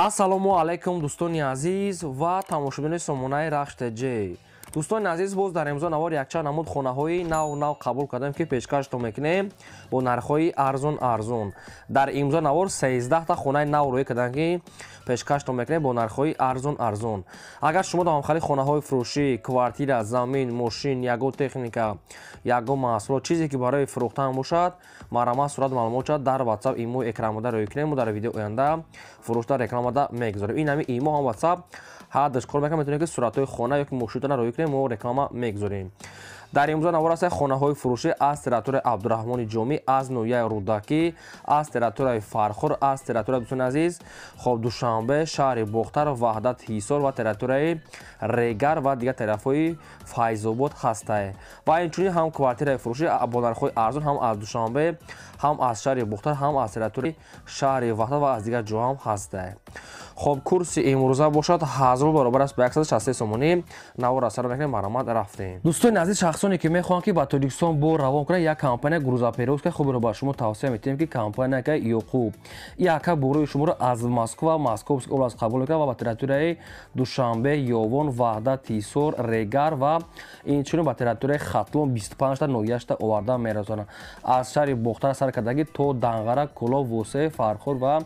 ассалому алайкум дӯстони азиз ва тамошобинони сомонаи рахш J. дӯстони азиз, боз дар имрӯза навор якчанд намуд хонаҳои нав қабул кардем ки пешкаштон мекунем бо нархҳои арзон. Дар имрӯза навор 13 та хонаи нав рӯй кардем ки пешкаштон мекунем бо нархҳои арзон. Агар шумо давомхали хонаҳои фурӯшӣ, квартира, замин, мошин, ягон техника, ягон маҳсулот, чизе ки барои фурӯхтан бошад, марамат сурат маълумот шуд дар WhatsApp имо экранмада рӯй кунем. Дар видео оянда фурӯшта рекламада мегузорем. Ин ҳами имо ҳам WhatsApp ҳаддаш кор мекунем, метавонем ки суратҳои хона ёки мошинотона рӯй кунем, мо реклама мегузорем. дар имрӯза навор аст хонаҳои фурӯшӣ аз территорияи Абдурахмони Ҷомӣ, аз ноҳияи Рӯдакӣ, аз территорияи Фархор, аз территорияи дӯстони азиз Душанбе, шаҳри Бохтар, Ваҳдат, Ҳисор ва территорияи Регар ва дигар тарафҳои Файзобод ҳастанд. Ва инчунин ҳам квартираи фурӯшӣ бо нархҳои арзон ҳам аз Душанбе, ҳам аз шаҳри Бохтар, ҳам аз территорияи шаҳри Ваҳдат ва аз дигар ҷо ҳам ҳастанд. хоб курси имрӯза бошад 1000 баробар аст ба 163 сомонӣ. навор аз сара мекунем, маромад рафтем. дӯстони азиз, шахсоне ки мехоҳанд ки ба Тоҷикистон бо равон кунанд, як компания грузоперевозка хубро ба шумо тавсия метиҳем ки компанияка Ёқуб яка бурӯи шуморо аз Москва, Московская област қабул мекунад ва ба территорияи Душанбе, Ёвон, Ваҳдат, Ҳисор, Регар ва инчунин ба территорияи Хатлон 25 та ноҳияшта оварда мерасонанд. аз шаҳри Бохтар сар кардагӣ то Данғара, Кӯлов, Восеъ, Фархор ва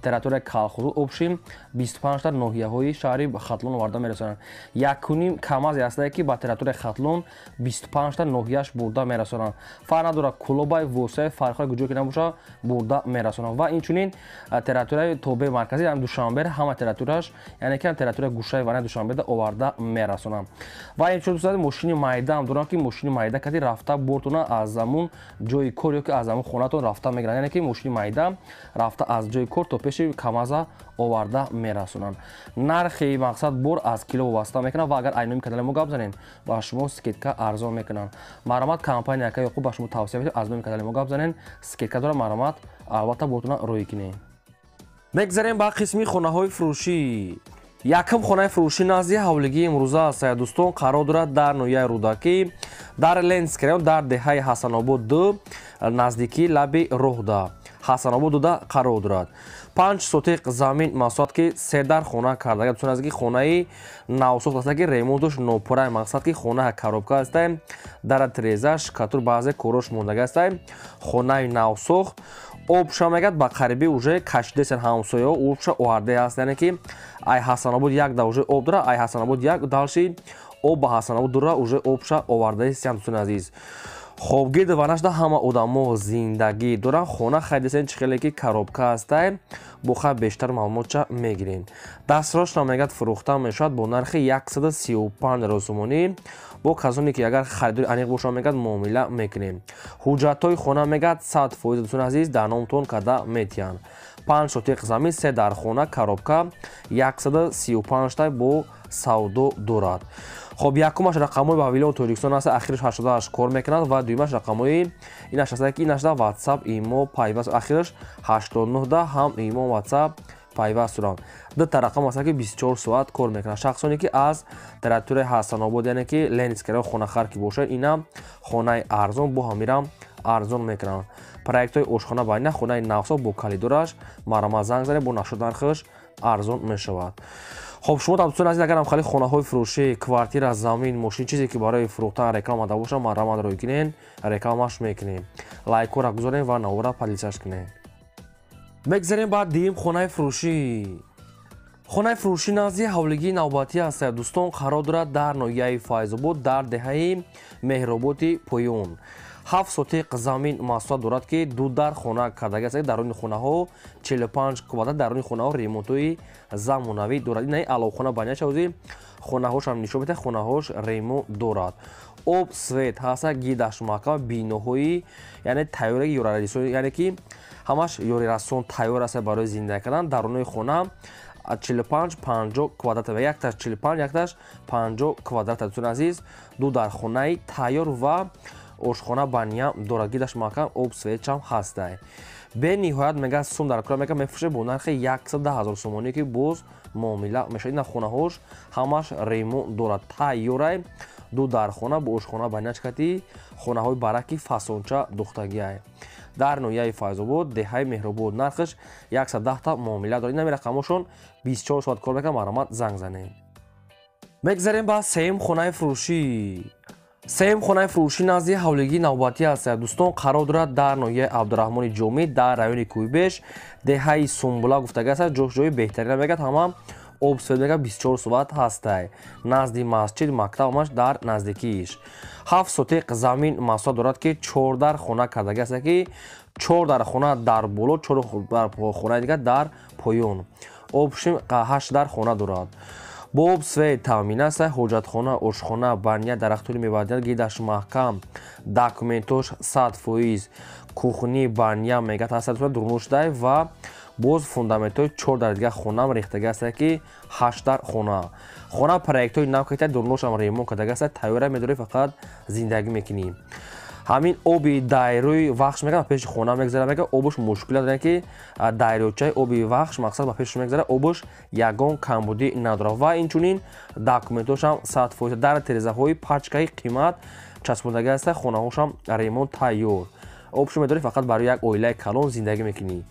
территорияи Калхозу обшим 25 та ноҳияҳои шаҳри Хатлон оварда мерасонанд. Якуним камазе ҳастае ки ба территорияи Хатлон 25 та ноҳияш бурда мерасонанд. фарқ надорад Кӯлобай, Восеъ, Фархор куҷо ки набоша бурда мерасонанд. ва инчунин территорияи Тобе марказӣ ям Душанбе ҳама территорияш, яъне ки территорияи гӯшаи ванаи Душанбе оварда мерасонанд. ва инчунин дӯстон мошини майда ам дорам ки мошини майда кади рафта бортона аз замун ҷои кор ёки аз замун хонатон рафта мегиранд, яъне ки мошини майда рафта аз ҷои кор то пеши камаза оварда мерасонанд. нархи мақсад бор аз кило вобаста мекунад ва агар айноми канали мо гап занем ба шумо скидка арзон мекунанд. маромад компанияка Ёқуб ба шумо тавсия метавонем аз номи канали мо гап занем, скидка дора, маромад албатта бортона рӯй кунем. мегзарем ба қисми хонаҳои фурӯшӣ. якум хонаи фурӯшӣ назди ҳавлигии имрӯза аст. дӯстон қарор дорад дар ноҳияи Рӯдакӣ, дар Ленинский район, дар деҳаи Ҳасанобод 2 наздикии лаби роҳда Ҳасанобод 2 қарор дорад. 5 сотиқ замин маҳсулат ки 3 дар хона кардага дӯстон азиз ки хонаи навсохт аст ки ремонтош нопурра мақсад ки хонаи коробка аст, дар треза шкатур баъзе корош мондага аст. хонаи навсохт обша мегад ба қарибӣ уже кашидесан ҳамсояҳо обша оварда аст, яъне ки ай Ҳасанобод 1 да уже об дора, ай Ҳасанобод 1 далши об ба Ҳасанобод дора уже обша овардаистиам дӯстони азиз. хобгирд ванашда ҳама одамо зиндагӣ доранд. хона хайдесен чӣ хеле ки коробка аст, боха бештар маълумотша мегирем. дастрош намегад фурӯхта мешавад бо нархи 135 сомонӣ. бо касоне ки агар харидори аниқ бошад мегад муомила мекунем. ҳуҷҷатҳои хона мегад 100% дӯстони азиз дар номтон карда метиҳанд. 5 сотиқ замин 3 дар хона коробка 135 та бо савдо дорад. хоб якумаш рақамҳои ба ҳавилони Тоҷикистон аст, ахираш 88 кор мекунад ва дуюмаш рақамҳои инаш аст ки инаш да WhatsApp имо пайваст, ахираш 89 да ҳам имо WhatsApp пайваст доранд. дута рақам аст ки 24 соат кор мекунад. шахсоне ки аз территорияи Ҳасанобод, яъне ки Ленинский район хонахар ки бошад, ина хонаи арзон бо ҳамирам арзон мекунанд. проектҳои ошхона ба ина хонаи навсо бо калидораш маромад занг занед, бо нашуд нархаш арзон мешавад. хоб шумо дӯстони азиз, агар ҳамхали хонаҳои фурӯшӣ, квартира, замин, мошин, чизе ки барои фурӯхтан реклама да бошад, маромад рӯй кунед, рекламаш мекунем. лайкора гузорем ва навора подписаш кунед. мегзарем ба дуюм хонаи фурӯшӣ. хонаи фурӯшӣ назди ҳавлигии навбатӣ аст. дӯстон қарор дорад дар ноҳияи Файзобод, дар деҳаи Меҳроботи Поён. 7 сотиқ замин маҳсулот дорад ки 2 дар хона кардага аст. дарони хонаҳо 45 квадрат, дарони хонаҳо ремонтҳои замонавӣ дорад. ин аловхона ба няшавзи хонаҳошам нишон метаҳад, хонаҳош ремонт дорад. об свет ҳаста, гидаш маҳкам, биноҳои яъне тайёраи ёрорасон, яъне ки ҳамаш ёрирасон тайёр аст барои зиндагӣ кардан. даронаи хона 45-50 квадрат, якташ 45, якташ 50 квадрат. дӯстони азиз, 2 дар хонаи тайёр ва ошхона баня дорад, гидаш маҳкам, об светчам ҳаста. бениҳоят мега сум дар кора мега мефурӯше бо нархи 110,000 сомонӣ ки боз муомила мешавад. Ина хонаҳош ҳамаш ремонт дорад. тайёрай ду дархона бо ошхона банячкати хонаҳои бараки фасонча духтагиай дар ноҳияи Файзобод деҳаи Меҳробод нархиш 110 та муомила дорад. Ина рақамошон 24 соат кор мекунад. маромад занг занед. мегзарем ба сеюм хонаи фурӯшӣ. сеюм хонаи фурӯшӣ назди ҳавлигии навбатӣ аст. Дӯстон қарор дорад дар ноҳияи Абдурахмони Ҷомӣ дар райони Кӯйбеш деҳаи Сумбула гуфтага аст. ҷои беҳтарина мегӯяд ҳама обсфед мега 24 соат ҳастай. назди масҷид мактабамаш дар наздикииш 7 сотиқ замин маҳсулот дорад ки 4 дар хона кардагӣ аст ки 4 дар хона дар боло 4 дар хонаи дигар дар поён. обшим 8 дар хона дорад. бо обсвед таъмин аст. ҳоҷатхона, ошхона, баня, дарахтори мевадият гидаш маҳкам, документош 100%, кухни, баня мегат аст дурнушдай ва боз фундаментои 4 дар дигар хонам рехтага аст ки 8 дар хона. хона проектои нав кардагӣ дурнушам ремонт кардага аст. тайёра медорӣ фақат зиндагӣ мекунӣ. ҳамин оби дайрӯи вахш мегӯяд ба пеши хона мегзара мега обуш мушкилат дорад ки дайрёчаи оби вахш мақсад ба пешаш мегзара обуш ягон камбудӣ надорад ва инчунин документошам 100% дар тирезаҳои пачкаи қимат часпондагӣ аст. хонаҳошам ремонт тайёр. обшо медорӣ фақат барои як оилаи калон зиндагӣ мекунӣ.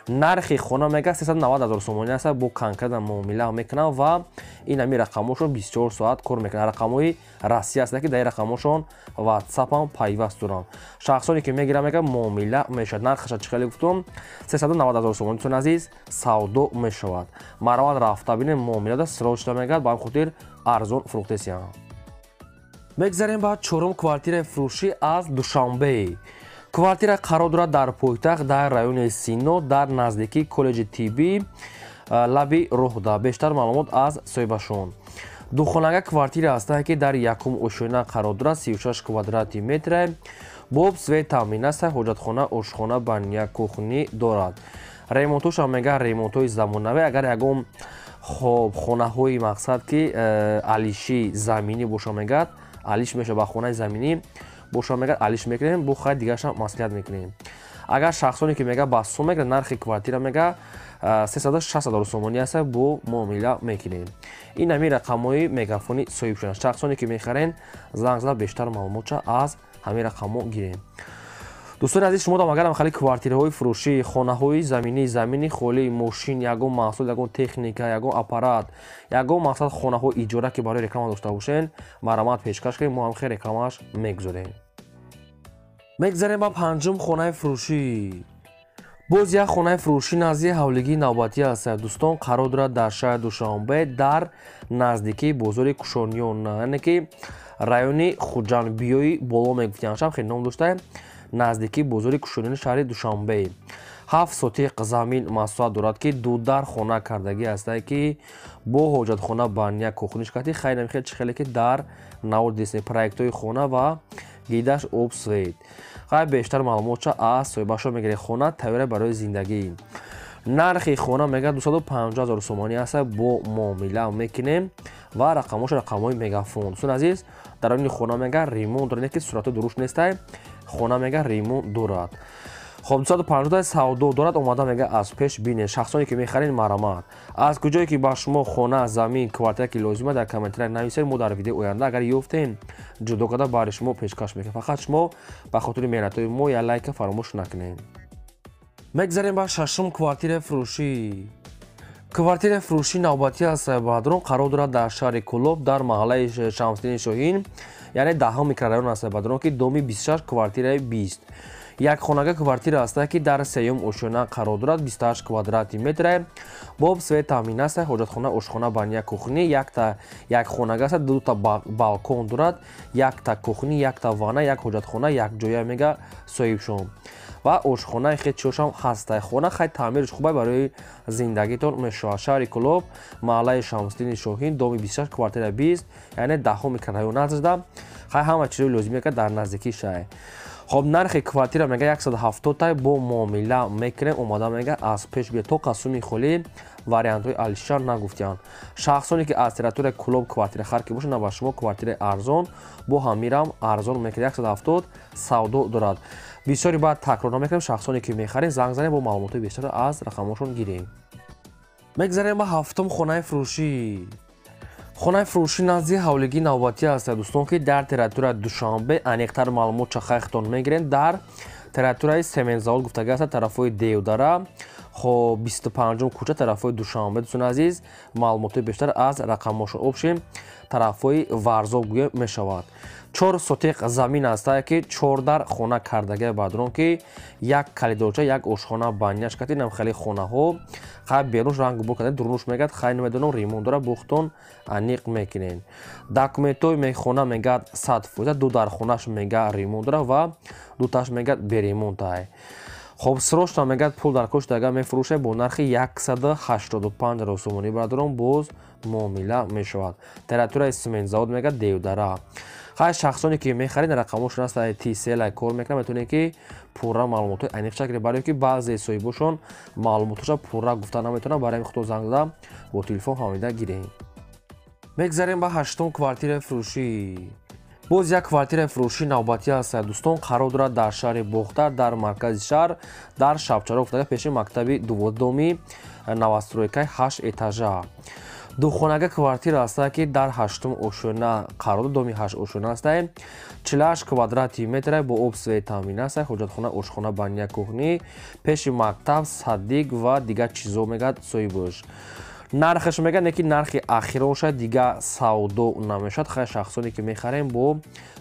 нархи хона мега 390,000 сомонӣ аст. бо канкардан муомила мекунам ва ин ҳамин рақамошон 24 соат кор мекунад. рақамҳои расмӣ аст ки дар ин рақамошон ватсапам пайваст дорам. шахсоне ки мегирам мега муомила мешавад. нархаша чӣ хеле гуфтум 390,000 сомонӣ тон азиз савдо мешавад. маравад рафта бинем муомила да срочно мегӯяд ба ин хотир арзон фурӯхтесиям. мегзарем ба чорум квартираи фурӯшӣ аз Душанбе. квартира қарор дорад дар пойтахт дар райони Сино дар наздикии коллеҷи тиббӣ лаби роҳда. бештар маълумот аз соҳибашон. духонага квартира аст ки дар якум ошёна қарор дорад. 36 квадрати метр бо свет таъмин аст. ҳоҷатхона, ошхона, баня, кухни дорад. ремонтошам мега ремонтҳои замонавӣ. агар ягон хонаҳои мақсад ки алиши заминӣ боша мегӯяд алиш меша ба хонаи заминӣ боша мегӯяд алиш мекунем бо хай дигарашам маслиҳат мекунем. агар шахсоне ки мега ба сум мегӯяд нархи квартира мега 360,000 сомонӣ аст. бо муомила мекунем. ин ҳамин рақамҳои мегафони соҳибшудан. шахсоне ки мехарен занг зада бештар маълумотша аз ҳамин рақамҳо гирем. дӯстони азиз, шумо дам агарам хали квартираҳои фурӯшӣ, хонаҳои заминӣ, замини холӣ, мошин, ягон маҳсул, ягон техника, ягон аппарат, ягон мақсад хонаҳои иҷора ки барои реклама дошта бошен, маромад пешкаш кунед. мо ҳам хел рекламааш мегузорем. мегзарем ба панҷум хонаи фурӯшӣ. боз як хонаи фурӯшӣ назди ҳавлигии навбатӣ аст. дӯстон қарор дорад дар шаҳри Душанбе дар наздикии бозори Кушониён, яъне ки райони Хуҷанбиёи боло мегуфтиямшам хеле ном доштаем. наздикии бозори Кушониёни шаҳри Душанбе 7 сотиқ замин маҳсулот дорад ки дудар хона кардагӣ аст ки бо ҳоҷатхона, баня, кухнишкати хайнам хел чӣ хеле ки дар наводист проектои хона ва гидаш обсвет. хай бештар маълумотша аз соҳибашон мегиред. хона тайёра барои зиндагӣ. нархи хона мега 250,000 сомонӣ аст. бо муомила мекунем ва рақамоша рақамҳои мегафон. дӯстон азиз, дар райони хона мега ремонт дорад ки сурати дуруст нестай. хона мега ремонт дорад. хоб 250 савдо дорад. омада мега аз пеш бинед. шахсоне ки мехарен маромад. аз куҷое ки ба шумо хона, замин, квартира ки лозима дар комментария нависед. мо дар видеои оянда агар ёфтем ҷудо карда бари шумо пешкаш мекунем. фақат шумо ба хотири меҳнатҳои мо я лайка фаромӯш накунед. мегзарем ба шашум квартираи фурӯшӣ. квартираи фурӯшӣ навбатӣ аст. баҳадрон қарор дорад дар шаҳри Кӯлоб дар маҳаллаи Шамсиддини Шоҳин, яъне 10 микрорайон аст. баҳадрон ки доми 26 квартираи 20. якхонага квартира аст ки дар сеюм ошёна қарор дорад. 28 квадрати метр бо свет таъмин аст. ҳоҷатхона, ошхона, баня, кухни. якхонага аст. дута балкон дорад. якта кухни, якта ванна, як ҳоҷатхона, якҷоя мега соҳибшон ва ошхонаи хечошам ҳаст. хона хай таъмирш хубай барои зиндагитон мешавад. шаҳри Кӯлоб, маҳаллаи Шамсиддини Шоҳин, доми 26 квартира 20, яъне 10 микрорайон аст. хай ҳама чизои лозимия дар наздикии шаҳр. خب نرخ کوارتیر میگه 170 تا با معامله میکنه اومده میگه از پیش بیا تو قسمی خلی واریانت های الشار نگفتیان شخصانی که از تریتوری کلوب کوارتیر خرکی باشه نه با شما کوارتیر ارزان با هم میرم ارزان میکنه 170 سودو دارد بسیاری بعد تکرار نمیکنیم شخصانی که میخرین زنگ زنیم با معلومات بیشتر از رقمشون گیریم میگذاریم با هفتم خانه فروشی خانه فروشی نزدیک حولگی نوبتی است دوستان که در تریتوری دوشنبه انیقتر معلومات چخختون میگیرین در تریتوری سمنزاول گفتگی است طرفای دیودارا خب 25 کوچه طرفای دوشنبه دوستان عزیز معلومات بیشتر از رقمشون обшим طرفای ورزو گویا میشود 4 сотиқ замин аст ки 14 хона кардагия бадрон ки як калидорча як ошхона баняш кати нам хели хонаҳо ха берунш ранг бо кадан дурнуш мегад хай намедонам ремонтдора бухтон аниқ мекинен документои мехона мегад 100% ду дар хонаш мега ремонтдора ва дуташ мегад беремонтай خب سروش نمیگد پول در کش دگه میفروشه با نرخ 185 رسومانی برادران باز معامله میشود تریتوری سمنزاود میگه دیودارا خیلی شخصانی که میخرین رقمشون است تی سیل کار میکنه میتونه که پورا معلومات عینی شکلی برای که بعضی صاحبشون معلوماتش پورا گفتن نمیتونه برای خود زنگ زدن با تلفن همیده گیرین میگذاریم با هشتم کوارتیر فروشی боз як квартираи фурӯшии навбатӣ аст дӯстон қарор дорад дар шаҳри бохтар дар маркази шаҳр дар шабчаро уфтада пеши мактаби дувводуми новостройкаи 8 этажа духонага квартира аст ки дар 8 ошӯна қарор доми 8 ошӯна аст 48 квадрати метр бо об свет таъмин аст ҳоҷатхона ошхона баня кухнӣ пеши мактаб садик ва дигар чизо мегад соҳибуш нархш мегад не ки нархи ахиронша дига савдо намешад хай шахсоне ки мехарем бо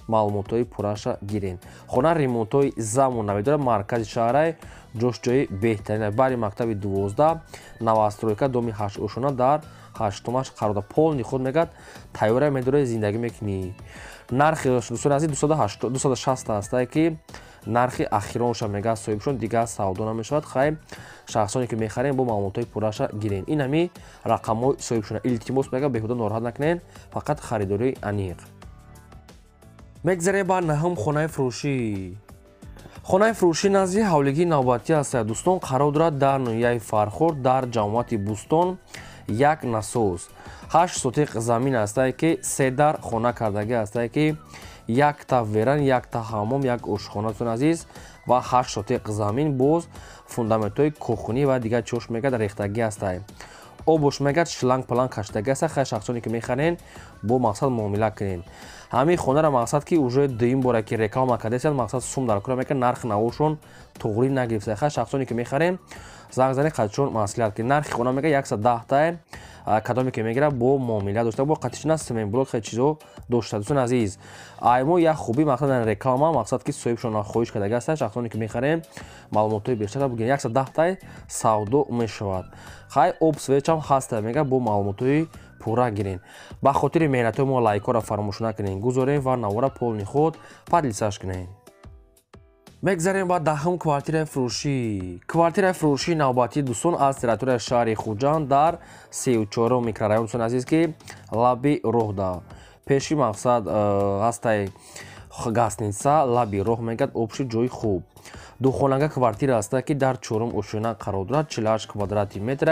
маълумотҳои пурраша гирен хона ремонтҳои заму намедора маркази шаҳрай ҷошҷои беҳтарин бари мактаби 12 новостройка доми 8 ошона дар 8-умаш қарода полни худ мегад тайёра медора зиндагӣ мекунӣ нархи дӯстони азиз 260 аст ки нархи ахиронша мегад соҳибшон дига савдо намешавад хай шахсоне ки мехарем бо маълумотҳои пурраша гирен ин ҳами рақамҳои соҳибшона илтимос мегӯям беҳуда нороҳат накунед фақат харидории аниқ мегзарем ба наҳум хонаи фурӯшӣ хонаи фурӯшӣ назди ҳавлигии навбатӣ аст дӯстон қарор дорад дар ноҳияи фархорд дар ҷамоати бустон як насос 8 сотиқ замин аст ки седар хона кардагӣ аст ки якта веран якта ҳаммом як ошхонатон азиз ва 8 сотиқ замин боз фундаментҳои кухнӣ ва дигар чош мегад рехтагӣ аст обуш мегад шланг планг каштагӣ аст хай шахсоне ки мехарен бо мақсад муомила кунен ҳамин хонара мақсад ки уже дуюм бора ки реклама кардасияд мақсад сум дар кора мекунад нарх навошон туғрӣ нагирифта хай шахсоне ки мехарен занг зани қадчон маслиҳат ки нархи хона мегад 110 та кадоме ки мегира бо муомила дошта бо қатишна семенблок хе чизо дошта дӯстон азиз аймо як хуби мақсад реклама мақсад ки соҳибшона хоҳиш кардагӣ аст шахсоне ки мехарем маълумотҳои бештара бугирен 110 та савдо мешавад хай об свечам ҳаста мега бо маълумотҳои пурра гирен ба хотири меҳнатҳои мо лайкора фаромӯш накунед гузорем ва навора полни худ падлисаш кунед мегзарем ба даҳум квартираи фурӯшӣ квартираи фурӯшии навбатии дӯстон аз территорияи шаҳри хуҷанд дар 34 микрорайон дӯстон азиз ки лаби роҳ да пеши мақсад ҳастай гостиница лаби роҳ мегад обши ҷои хуб духонага квартира аст ки дар 4 ошӯна қарор дорад 48 квадрати метр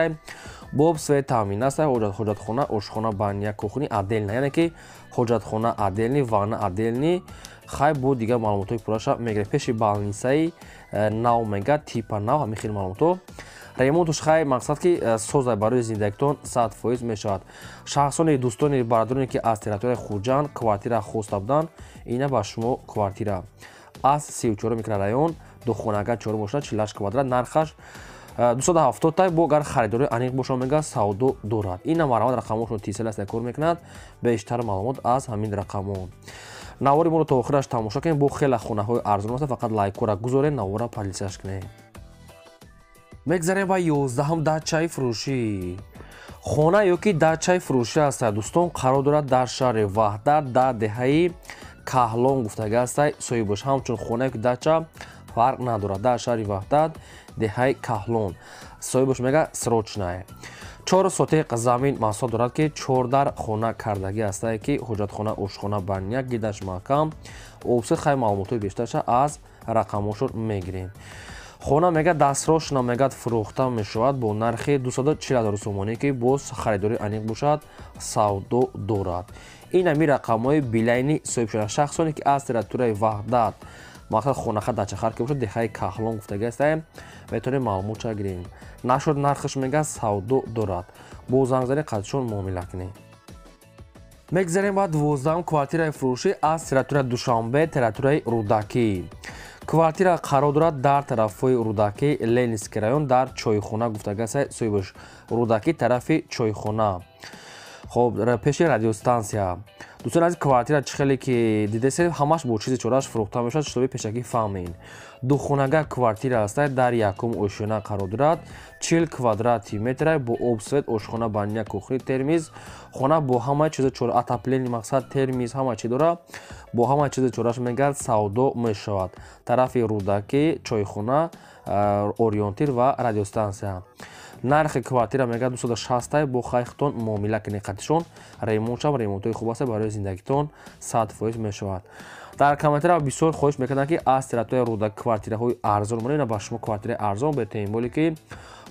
боб свет таъмин аст ҳоҷатхона ошхона баня кухнӣ аделна яъне ки ҳоҷатхона аделни ванна аделни хай бо дигар маълумотҳои пурраша мегирад пеши балнисаи нав мегад типа нав ҳамин хел маълумотҳо ремонтуш хай мақсад ки соза барои зиндагитон 100% мешавад шахсони дӯстони бародароне ки аз территорияи хуҷанд квартира хоста буданд ина ба шумо квартира аз 34 микрорайон духонага 4 бошад 48 квадрат нархаш 270 та бо гар харидори аниқ боша мега савдо дорад ина марамат рақамошон тисел аст кор мекунад бештар маълумот аз ҳамин рақамон навори моро то охираш тамошо кунед бо хела хонаҳои арзон аст фақат лайкора гузоред навора падлисаш кунед мегзарем ба 11 дачаи фурӯшӣ хона ёки дачаи фурӯшӣ аст дӯстон қарор дорад дар шаҳри ваҳдар дар деҳаи каҳлон гуфтагӣ аст соҳибош ҳамчун хона ёки дача фарқ надорад дар шаҳри ваҳдат деҳаи каҳлон соҳибош мега срочное 4 сотиқ замин маҳсулот дорад ки 14 хона кардагӣ аст ки ҳоҷатхона ошхона баня гирдаш маҳкам обсид хай маълумотҳои бештарша аз рақамошро мегирем. خانه میگه دستفروش نمیگه فروخته میشود با نرخ 240,000 سومانی که باز خریداری انیق باشد سودا دارد. این همی رقم‌های بیلینی صاحب شده شخصانی که از تریتوریای وحدت مقصد خانه در چخر که باشد دهه کهلان گفتگی است میتونیم معلومات چه گیریم. نشد نرخش میگه سودا دارد. با زنگزنی قدشون معامله کنیم. میگذاریم بعد 12 کوارتیرای فروشی از تریتوریای دوشنبه تریتوریای رودکی. کوارتира қарор дорад дар тарафҳои рӯдакӣ ленинский район дар чойхона гуфтагӣ аст соҳибаш рӯдакӣ тарафи чойхона хоб пеши радиостансия дӯстон аз квартира чӣ хеле ки дидесе ҳамаш бо чизи чораш фурӯхта мешавад шутоби пешакӣ фаҳмед духонага квартира аст дар якум ошхона қарор дорад 40 квадрати метр бо обсвет ошхона баня кухни термиз хона бо ҳама чизи чор атаплени мақсад термиз ҳама чи дора бо ҳама чизи чораш мегӯяд савдо мешавад тарафи рӯдакӣ чойхона ориентир ва радиостансия нархи квартира мегӯяд 260 бо хайхтон муомила кунед қатишон ремонтшам ремонтҳои хуб аст барои зиндагитон 100% мешавад дар комментария бисёр хоҳиш мекардам ки аз тиратои рӯдак квартираҳои арзон монед ба шумо квартираи арзон бетаҳимоле ки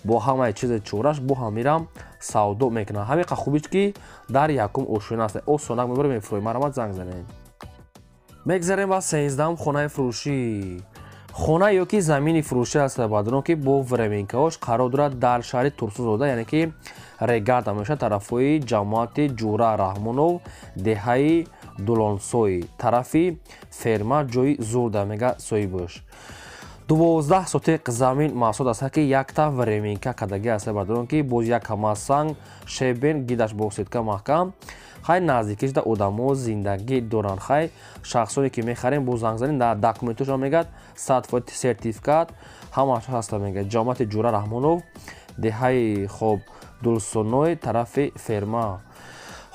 бо ҳамаи чизи чораш бо ҳамирам савдо мекунад ҳамиқа хубиш ки дар якум ошхона аст осонак мебарем мефурӯем марамат занг занед мегзарем ба 13 хонаи фурӯшӣ хона ё ки замини фурӯшӣ аст бадуно ки бо временкаош қарор дорад дар шаҳри турсузода яъне ки регарда мешавад тарафҳои ҷамоати ҷура раҳмонов деҳаи дулонсой тарафи ферма ҷои зурда мега соҳибаш 12 сотиқ замин маҳсул аст ки якта временка кадагӣ аст бадуно ки боз як ҳамасанг шебен гидаш бо сетка маҳкам хай наздикиш да одамо зиндагӣ доранд хай шахсоне ки мехарем бо зангзанӣ на документошон мегӯяд 100% сертификат ҳамаш ҳаста мегӯяд ҷамоати ҷура раҳмонов деҳаи хоб дулсоной тарафи ферма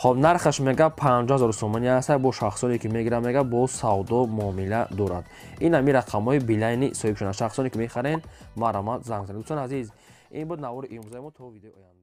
хоб нархаш мегӯяд 50,000 сомонӣ аст бо шахсоне ки мегирад мегӯяд бо савдо муомила дорад ин ҳами рақамҳои билайни соҳибшуда шахсоне ки мехарен марамат занг занед дӯстон азиз ин буд навори имрӯзаи мо то видеои оянда.